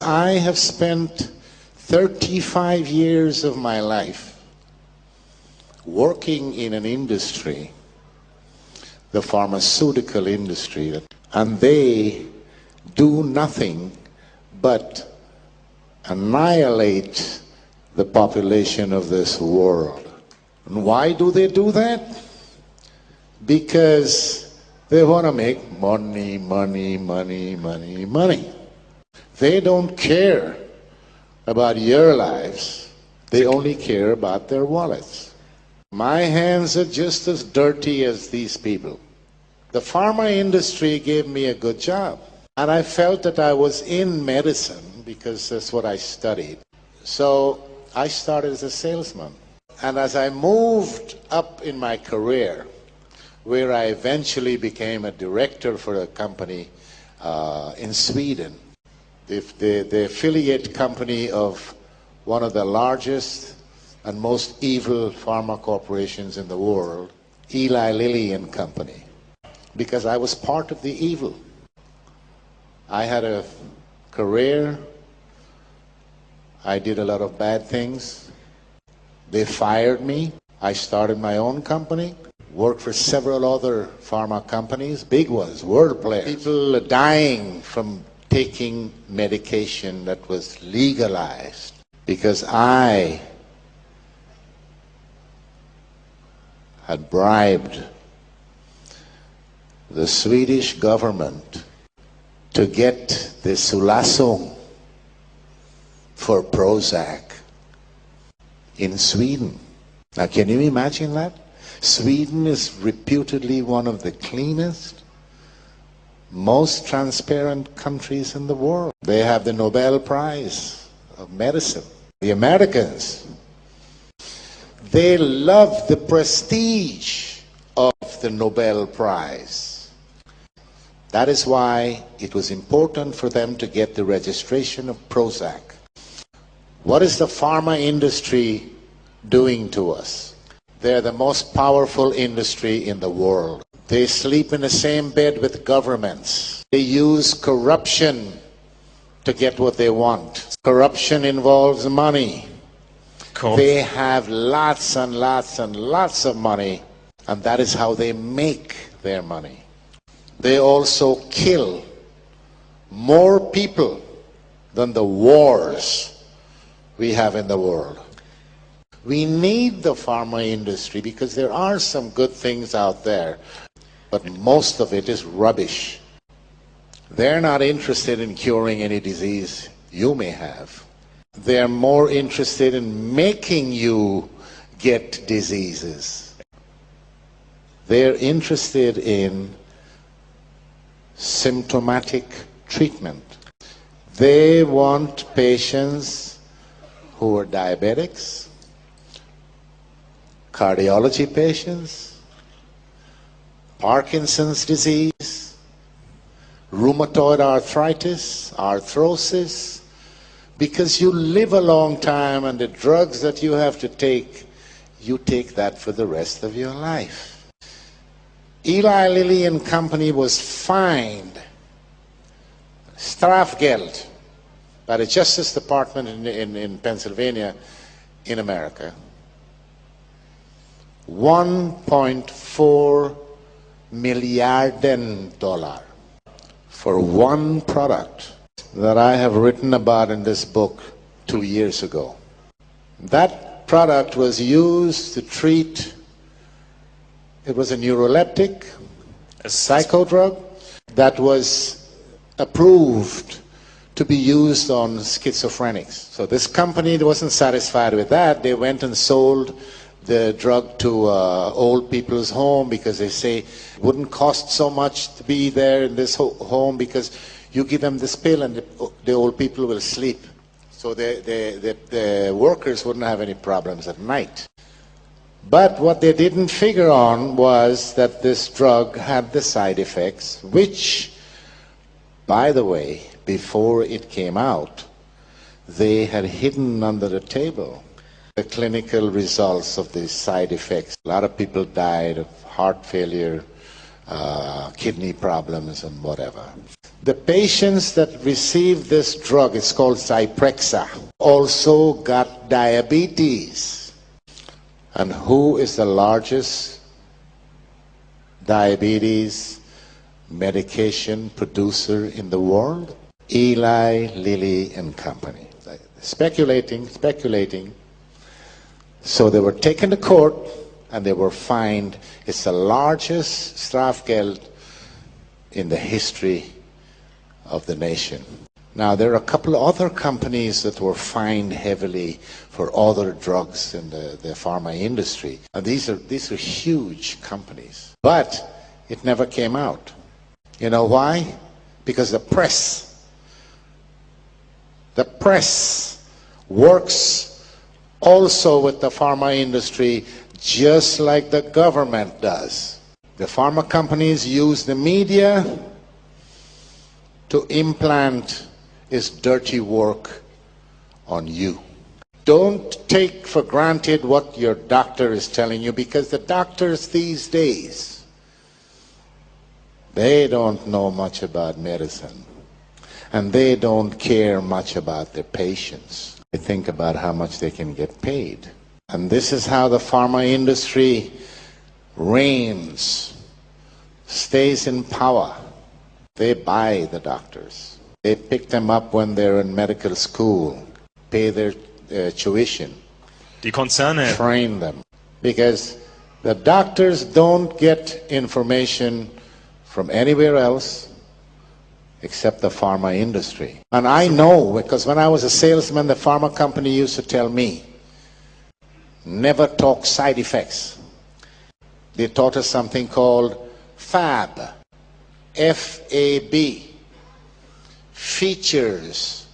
I have spent 35 years of my life working in an industry, the pharmaceutical industry, and they do nothing but annihilate the population of this world. And why do they do that? Because they want to make money, money, money, money, money. They don't care about your lives. They only care about their wallets. My hands are just as dirty as these people. The pharma industry gave me a good job. And I felt that I was in medicine because that's what I studied. So I started as a salesman. And as I moved up in my career, where I eventually became a director for a company in Sweden, the affiliate company of one of the largest and most evil pharma corporations in the world, Eli Lilly and Company, because I was part of the evil. I had a career. I did a lot of bad things. They fired me. I started my own company, worked for several other pharma companies, big ones, world players. People are dying from taking medication that was legalized because I had bribed the Swedish government to get the Sulasong for Prozac in Sweden. Now, can you imagine that? Sweden is reputedly one of the cleanest, most transparent countries in the world. They have the Nobel Prize of Medicine. The Americans, they love the prestige of the Nobel Prize. That is why it was important for them to get the registration of Prozac. What is the pharma industry doing to us? They're the most powerful industry in the world. They sleep in the same bed with governments. They use corruption to get what they want. Corruption involves money. They have lots and lots and lots of money, and that is how they make their money. They also kill more people than the wars we have in the world. We need the pharma industry because there are some good things out there, but most of it is rubbish. They're not interested in curing any disease you may have. They're more interested in making you get diseases. They're interested in symptomatic treatment. They want patients who are diabetics, cardiology patients, Parkinson's disease, rheumatoid arthritis, arthrosis, because you live a long time and the drugs that you have to take, you take that for the rest of your life. Eli Lilly and Company was fined, Strafgeld, by the Justice Department in Pennsylvania, in America. $1.4 million for one product that I have written about in this book 2 years ago. That product was used to treat, it was a neuroleptic, a psychodrug that was approved to be used on schizophrenics. So this company wasn't satisfied with that. They went and sold the drug to old people's home because they say it wouldn't cost so much to be there in this home because you give them this pill and the old people will sleep. So the workers wouldn't have any problems at night. But what they didn't figure on was that this drug had the side effects, which, by the way, before it came out, they had hidden under the table the clinical results of the side effects. A lot of people died of heart failure, kidney problems, and whatever. The patients that received this drug, it's called Zyprexa, also got diabetes. And who is the largest diabetes medication producer in the world? Eli Lilly and Company. Speculating. So they were taken to court and they were fined. It's the largest strafgeld in the history of the nation. Now there are a couple of other companies that were fined heavily for other drugs in the pharma industry. And these are huge companies. But it never came out. You know why? Because the press works also with the pharma industry just like the government does. The pharma companies use the media to implant its dirty work on you. Don't take for granted what your doctor is telling you, because the doctors these days, they don't know much about medicine. And they don't care much about their patients. They think about how much they can get paid. And this is how the pharma industry reigns, stays in power. They buy the doctors. They pick them up when they're in medical school, pay their tuition, Die Konzerne train them. Because the doctors don't get information from anywhere else except the pharma industry. And I know, because when I was a salesman, the pharma company used to tell me, never talk side effects. They taught us something called FAB, F-A-B, features